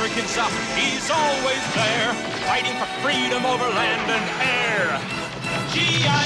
American South, he's always there, fighting for freedom over land and air. G.I.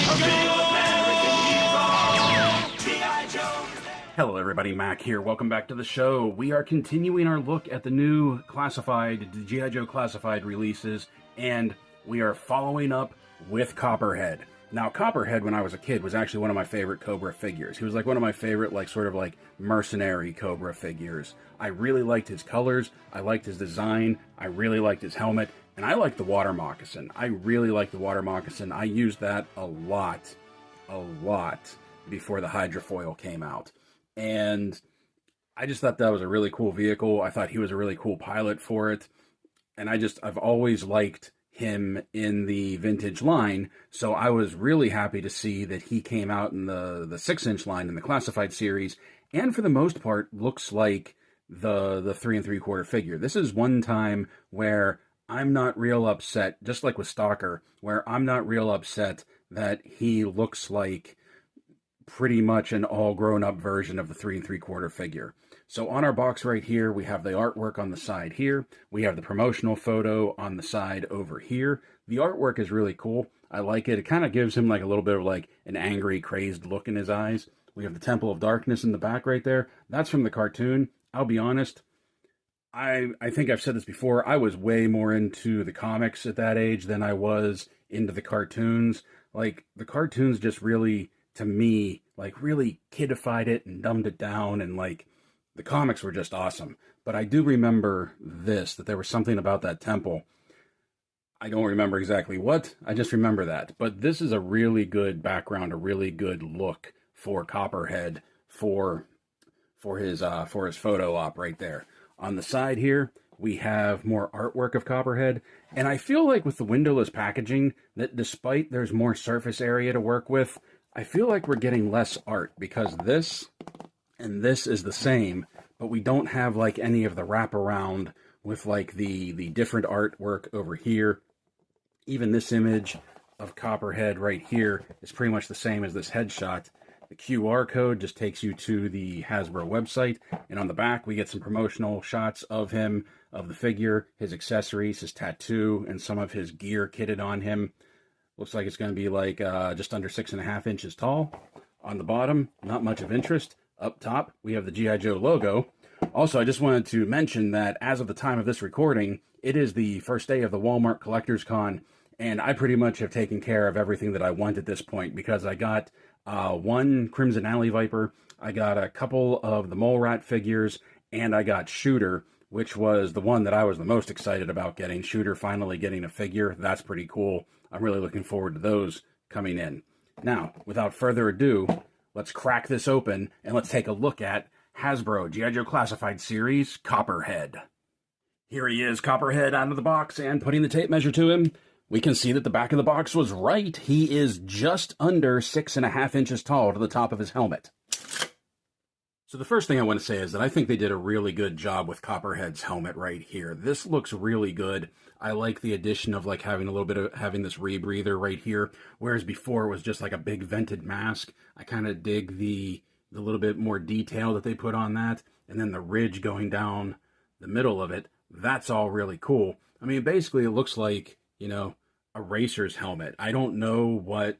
Joe! G.I. Joe! Hello everybody, Mac here. Welcome back to the show. We are continuing our look at the new classified, G.I. Joe classified releases, and we are following up with Copperhead. Now, Copperhead, when I was a kid, was actually one of my favorite Cobra figures. He was like one of my favorite, sort of mercenary Cobra figures. I really liked his colors, I liked his design, I really liked his helmet, and I liked the water moccasin. I really liked the water moccasin. I used that a lot before the hydrofoil came out. And I just thought that was a really cool vehicle. I thought he was a really cool pilot for it. And I've always liked him in the vintage line, so I was really happy to see that he came out in the 6-inch line in the classified series, and for the most part looks like the 3 3/4 figure. This is one time where I'm not real upset, just like with Stalker, where I'm not real upset that he looks like pretty much an all grown up version of the 3 3/4 figure. So on our box right here, we have the artwork on the side here. We have the promotional photo on the side over here. The artwork is really cool. I like it. It kind of gives him a little bit of an angry, crazed look in his eyes. We have the Temple of Darkness in the back right there. That's from the cartoon. I'll be honest, I think I've said this before. I was way more into the comics at that age than I was into the cartoons. The cartoons just really, to me, really kidified it and dumbed it down, and the comics were just awesome. But I do remember that there was something about that temple. I don't remember exactly what, I just remember that. But this is a really good background, a really good look for Copperhead for his photo op right there. On the side here, we have more artwork of Copperhead, and I feel like with the windowless packaging, that despite there's more surface area to work with, I feel like we're getting less art, because this and this is the same, but we don't have any of the wraparound with the different artwork over here. Even this image of Copperhead right here is pretty much the same as this headshot. The QR code just takes you to the Hasbro website, and on the back we get some promotional shots of him, of the figure, his accessories, his tattoo, and some of his gear kitted on him. Looks like it's going to be just under 6.5 inches tall. On the bottom, not much of interest. Up top, we have the G.I. Joe logo. Also, I just wanted to mention that as of the time of this recording, it is the first day of the Walmart Collectors Con, and I pretty much have taken care of everything that I want at this point, because I got one Crimson Alley Viper, I got a couple of the Mole Rat figures, and I got Shooter, which was the one that I was the most excited about getting. Shooter finally getting a figure. That's pretty cool. I'm really looking forward to those coming in. Now, without further ado, let's crack this open and let's take a look at Hasbro G.I. Joe Classified Series Copperhead. Here he is, Copperhead, out of the box, and putting the tape measure to him, we can see that the back of the box was right. He is just under 6.5 inches tall to the top of his helmet. So the first thing I want to say is that I think they did a really good job with Copperhead's helmet right here. This looks really good. I like the addition of having a little bit of having this rebreather right here, whereas before it was just a big vented mask. I kind of dig the little bit more detail that they put on that, and then the ridge going down the middle of it. That's all really cool. I mean, basically it looks like, a racer's helmet. I don't know what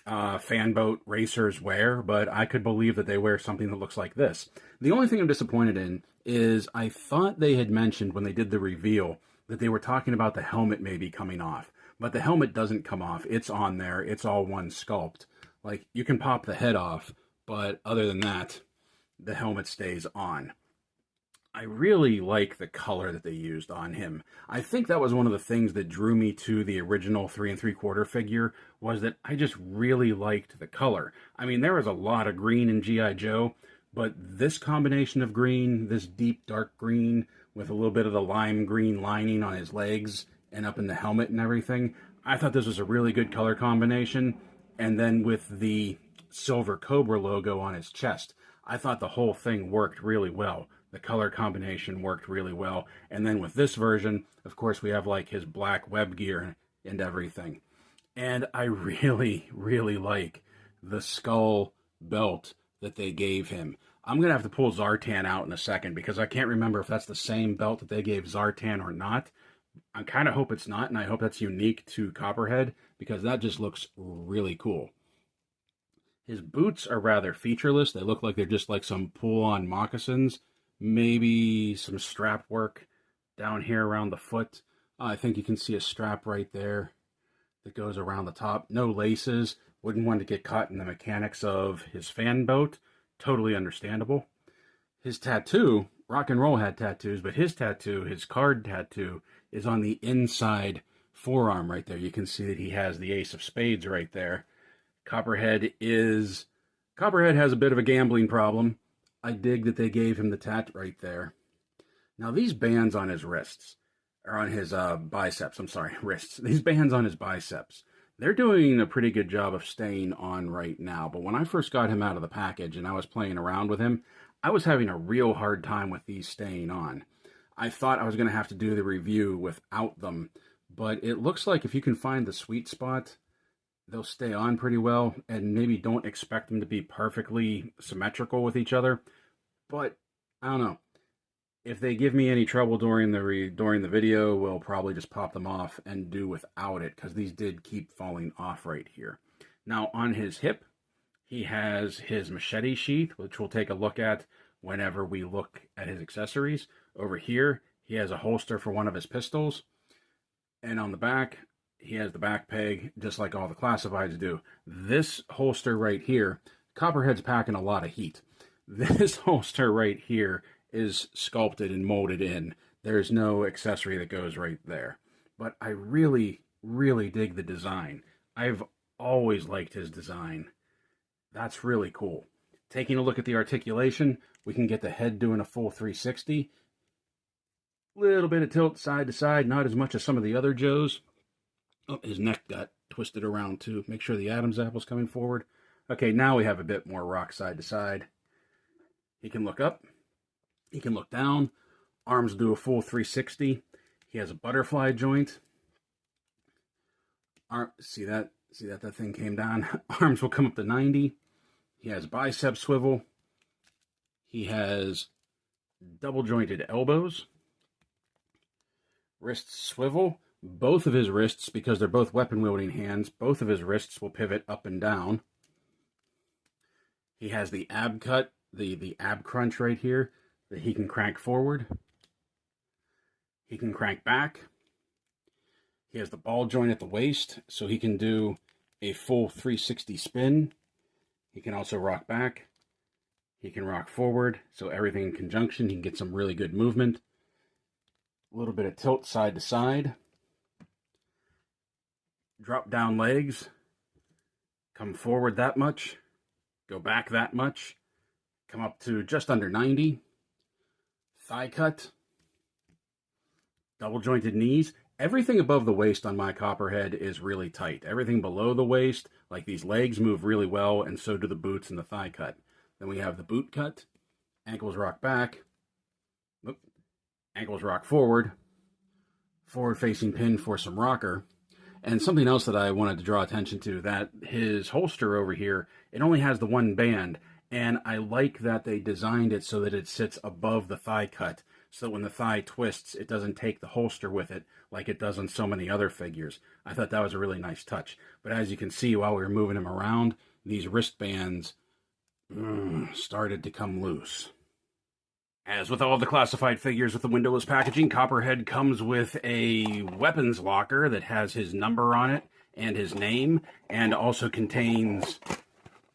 fanboat racers wear, but I could believe that they wear something that looks like this. The only thing I'm disappointed in is I thought they had mentioned when they did the reveal that they were talking about the helmet maybe coming off, but the helmet doesn't come off. It's on there. It's all one sculpt. You can pop the head off, but other than that, the helmet stays on. I really like the color that they used on him. I think that was one of the things that drew me to the original 3 3/4 figure, was that I just really liked the color. I mean, there was a lot of green in G.I. Joe, but this combination of green, this deep dark green with a little bit of the lime green lining on his legs and up in the helmet and everything, I thought this was a really good color combination. And then with the silver Cobra logo on his chest, I thought the whole thing worked really well. The color combination worked really well. And then with this version, of course, we have his black web gear and everything. And I really, really like the skull belt that they gave him. I'm going to have to pull Zartan out in a second because I can't remember if that's the same belt that they gave Zartan or not. I kind of hope it's not, and I hope that's unique to Copperhead because that just looks really cool. His boots are rather featureless. They look like they're just like some pull-on moccasins. Maybe some strap work down here around the foot. I think you can see a strap right there that goes around the top. No laces. Wouldn't want to get caught in the mechanics of his fan boat. Totally understandable. His tattoo, Rock and Roll had tattoos, but his tattoo, his card tattoo, is on the inside forearm right there. You can see that he has the Ace of Spades right there. Copperhead has a bit of a gambling problem. I dig that they gave him the tat right there. Now these bands on his wrists, or on his biceps, I'm sorry, wrists. These bands on his biceps, they're doing a pretty good job of staying on right now. But when I first got him out of the package and I was playing around with him, I was having a real hard time with these staying on. I thought I was going to have to do the review without them, but it looks like if you can find the sweet spot, they'll stay on pretty well, and maybe don't expect them to be perfectly symmetrical with each other. But I don't know. If they give me any trouble during the video, we'll probably just pop them off and do without it, because these did keep falling off right here. Now on his hip, he has his machete sheath, which we'll take a look at whenever we look at his accessories. Over here, he has a holster for one of his pistols. And on the back, he has the back peg, just like all the classifieds do. This holster right here, Copperhead's packing a lot of heat. This holster right here is sculpted and molded in. There's no accessory that goes right there. But I really, really dig the design. I've always liked his design. That's really cool. Taking a look at the articulation, we can get the head doing a full 360. Little bit of tilt side to side, not as much as some of the other Joes. Oh, his neck got twisted around too. Make sure the Adam's apple's coming forward. Okay, now we have a bit more rock side to side. He can look up. He can look down. Arms do a full 360. He has a butterfly joint. See that thing came down? Arms will come up to 90. He has bicep swivel. He has double jointed elbows. Wrists swivel. Both of his wrists, because they're both weapon-wielding hands, both of his wrists will pivot up and down. He has the ab cut, the ab crunch right here, that he can crank forward. He can crank back. He has the ball joint at the waist, so he can do a full 360 spin. He can also rock back. He can rock forward, so everything in conjunction, he can get some really good movement. A little bit of tilt side to side. Drop down legs, come forward that much, go back that much, come up to just under 90, thigh cut, double jointed knees. Everything above the waist on my Copperhead is really tight. Everything below the waist, like these legs, move really well, and so do the boots and the thigh cut. Then we have the boot cut, ankles rock back, ankles rock forward, forward facing pin for some rocker. And something else that I wanted to draw attention to, that his holster over here, it only has the one band, and I like that they designed it so that it sits above the thigh cut, so that when the thigh twists, it doesn't take the holster with it like it does on so many other figures. I thought that was a really nice touch. But as you can see, while we were moving him around, these wristbands started to come loose. As with all of the classified figures with the windowless packaging, Copperhead comes with a weapons locker that has his number on it and his name, and also contains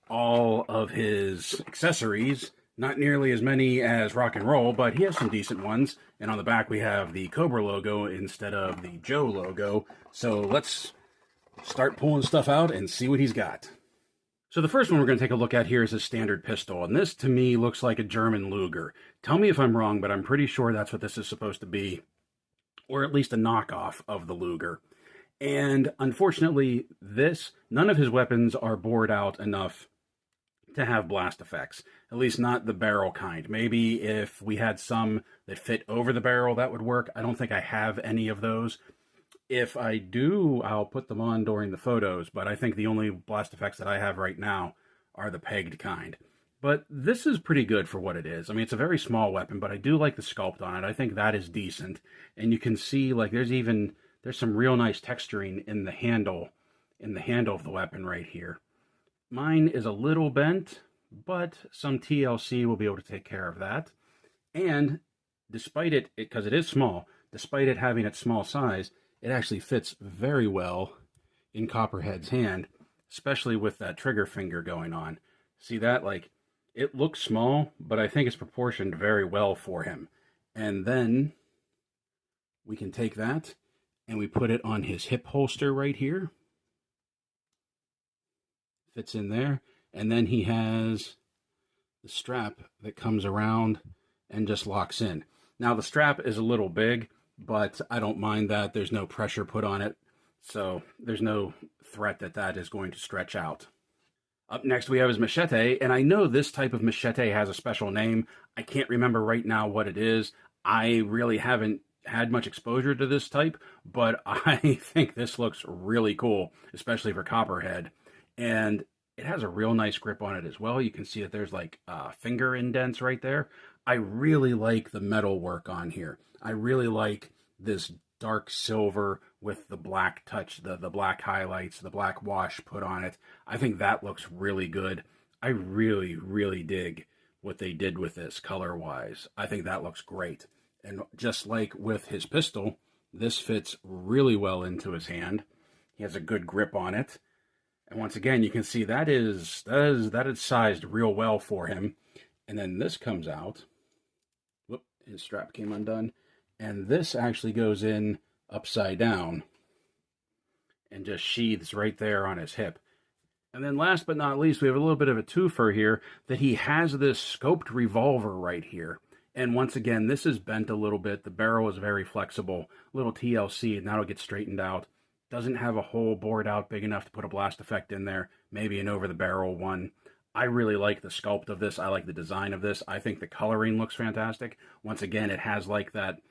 all of his accessories. Not nearly as many as Rock and Roll, but he has some decent ones. And on the back we have the Cobra logo instead of the Joe logo. So let's start pulling stuff out and see what he's got. So the first one we're going to take a look at here is a standard pistol, and this to me looks like a German Luger. Tell me if I'm wrong, but I'm pretty sure that's what this is supposed to be, or at least a knockoff of the Luger. And unfortunately, none of his weapons are bored out enough to have blast effects, at least not the barrel kind. Maybe if we had some that fit over the barrel, that would work. I don't think I have any of those. If I do, I'll put them on during the photos, but I think the only blast effects that I have right now are the pegged kind. But this is pretty good for what it is. I mean, it's a very small weapon, but I do like the sculpt on it. I think that is decent. And you can see, like, there's some real nice texturing in the handle, of the weapon right here. Mine is a little bent, but some TLC will be able to take care of that. And despite it, because it is small, despite it having its small size, it actually fits very well in Copperhead's hand, especially with that trigger finger going on. See that? Like, it looks small, but I think it's proportioned very well for him. And then we can take that and we put it on his hip holster right here. Fits in there. And then he has the strap that comes around and just locks in. Now, the strap is a little big, but I don't mind that. There's no pressure put on it, so there's no threat that that is going to stretch out. Up next, we have his machete, and I know this type of machete has a special name. I can't remember right now what it is. I really haven't had much exposure to this type, but I think this looks really cool, especially for Copperhead. And it has a real nice grip on it as well. You can see that there's like finger indents right there. I really like the metal work on here. I really like this dark silver with the black touch, the black highlights, the black wash put on it. I think that looks really good. I really, really dig what they did with this color-wise. I think that looks great. And just like with his pistol, this fits really well into his hand. He has a good grip on it. And once again, you can see that is sized real well for him. And then this comes out. Whoop, his strap came undone. And this actually goes in upside down and just sheaths right there on his hip. And then last but not least, we have a little bit of a twofer here, that he has this scoped revolver right here. And once again, this is bent a little bit. The barrel is very flexible, a little TLC, and that'll get straightened out. Doesn't have a hole bored out big enough to put a blast effect in there, maybe an over-the-barrel one. I really like the sculpt of this. I like the design of this. I think the coloring looks fantastic. Once again, it has like that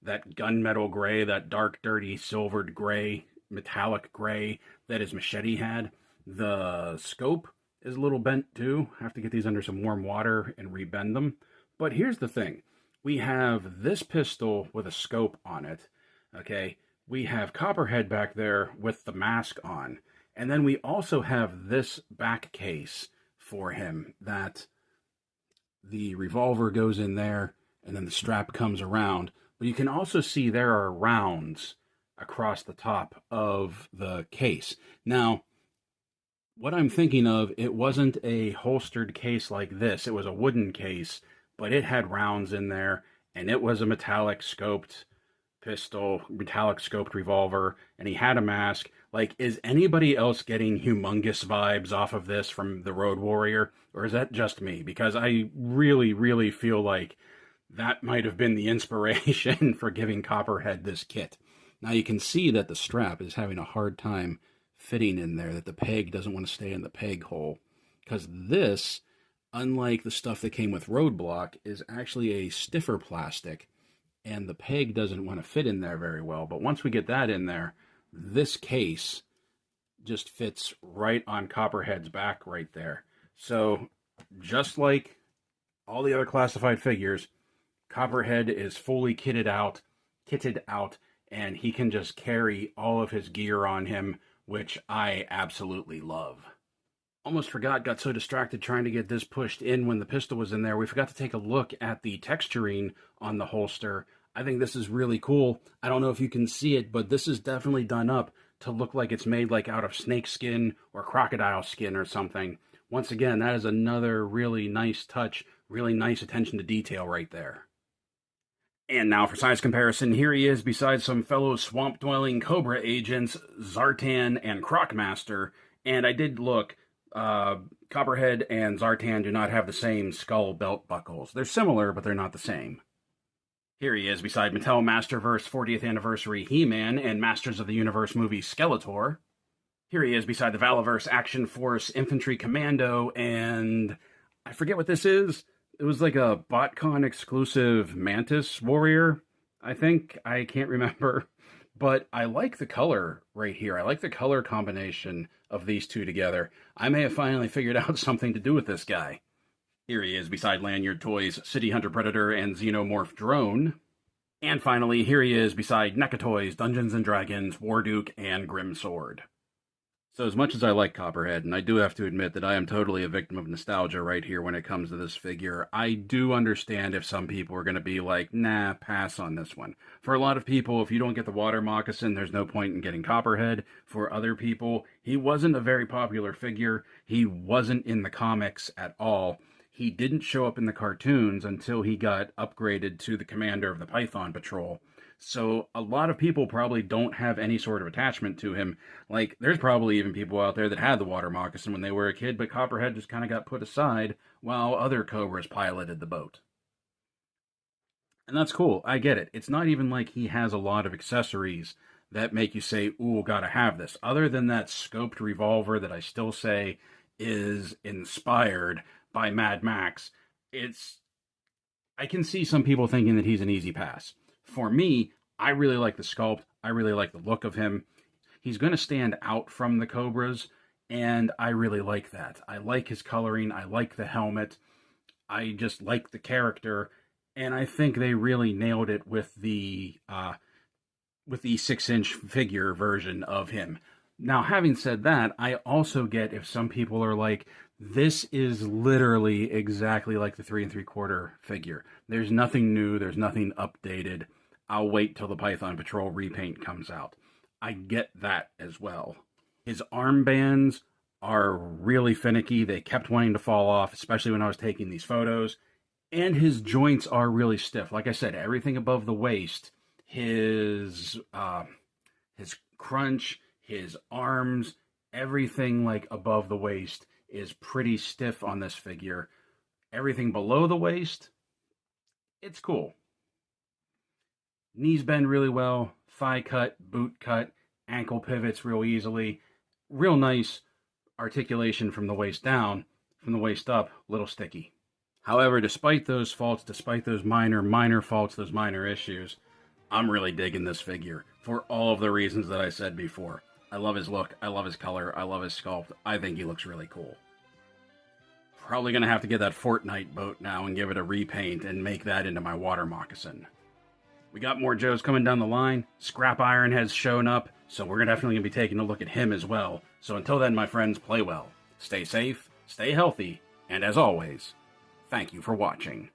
gunmetal gray, that dark, dirty, silvered gray, metallic gray that his machete had. The scope is a little bent too. I have to get these under some warm water and rebend them. But here's the thing. We have this pistol with a scope on it, okay? We have Copperhead back there with the mask on. And then we also have this back case for him that the revolver goes in there and then the strap comes around. But you can also see there are rounds across the top of the case. Now, what I'm thinking of, it wasn't a holstered case like this. It was a wooden case, but it had rounds in there, and it was a metallic scoped pistol, metallic scoped revolver, and he had a mask. Like, is anybody else getting humongous vibes off of this from the Road Warrior, or is that just me? Because I really, really feel like that might have been the inspiration for giving Copperhead this kit. Now you can see that the strap is having a hard time fitting in there, that the peg doesn't want to stay in the peg hole. Because this, unlike the stuff that came with Roadblock, is actually a stiffer plastic, and the peg doesn't want to fit in there very well. But once we get that in there, this case just fits right on Copperhead's back right there. So just like all the other classified figures, Copperhead is fully kitted out, and he can just carry all of his gear on him, which I absolutely love. Almost forgot, got so distracted trying to get this pushed in when the pistol was in there. We forgot to take a look at the texturing on the holster. I think this is really cool. I don't know if you can see it, but this is definitely done up to look like it's made like out of snake skin or crocodile skin or something. Once again, that is another really nice touch, really nice attention to detail right there. And now for size comparison, here he is beside some fellow swamp-dwelling Cobra agents, Zartan and Crocmaster. And I did look, Copperhead and Zartan do not have the same skull belt buckles. They're similar, but they're not the same. Here he is beside Mattel Masterverse 40th Anniversary He-Man and Masters of the Universe movie Skeletor. Here he is beside the Valaverse Action Force Infantry Commando, and I forget what this is. It was like a BotCon exclusive Mantis Warrior, I think. I can't remember. But I like the color right here. I like the color combination of these two together. I may have finally figured out something to do with this guy. Here he is beside Lanyard Toys, City Hunter Predator, and Xenomorph Drone. And finally, here he is beside NECA Toys, Dungeons & Dragons, Warduke, and Grim Sword. So as much as I like Copperhead, and I do have to admit that I am totally a victim of nostalgia right here when it comes to this figure, I do understand if some people are going to be like, nah, pass on this one. For a lot of people, if you don't get the water moccasin, there's no point in getting Copperhead. For other people, he wasn't a very popular figure. He wasn't in the comics at all. He didn't show up in the cartoons until he got upgraded to the commander of the Python Patrol. So a lot of people probably don't have any sort of attachment to him. Like, there's probably even people out there that had the water moccasin when they were a kid, but Copperhead just kind of got put aside while other Cobras piloted the boat. And that's cool. I get it. It's not even like he has a lot of accessories that make you say, ooh, gotta have this. Other than that scoped revolver that I still say is inspired by Mad Max, I can see some people thinking that he's an easy pass. For me, I really like the sculpt. I really like the look of him. He's going to stand out from the Cobras, and I really like that. I like his coloring. I like the helmet. I just like the character, and I think they really nailed it with the 6-inch figure version of him. Now, having said that, I also get if some people are like, this is literally exactly like the 3 3/4 figure. There's nothing new. There's nothing updated. I'll wait till the Python Patrol repaint comes out. I get that as well. His armbands are really finicky. They kept wanting to fall off, especially when I was taking these photos. And his joints are really stiff. Like I said, everything above the waist, his crunch, his arms, everything like above the waist is pretty stiff on this figure. Everything below the waist, it's cool. Knees bend really well, thigh cut, boot cut, ankle pivots real easily. Real nice articulation from the waist down. From the waist up, a little sticky. However, despite those faults, despite those minor faults, those minor issues, I'm really digging this figure for all of the reasons that I said before. I love his look, I love his color, I love his sculpt. I think he looks really cool. Probably going to have to get that Fortnite boat now and give it a repaint and make that into my water moccasin. We got more Joes coming down the line. Scrap Iron has shown up, so we're definitely going to be taking a look at him as well. So until then, my friends, play well. Stay safe, stay healthy, and as always, thank you for watching.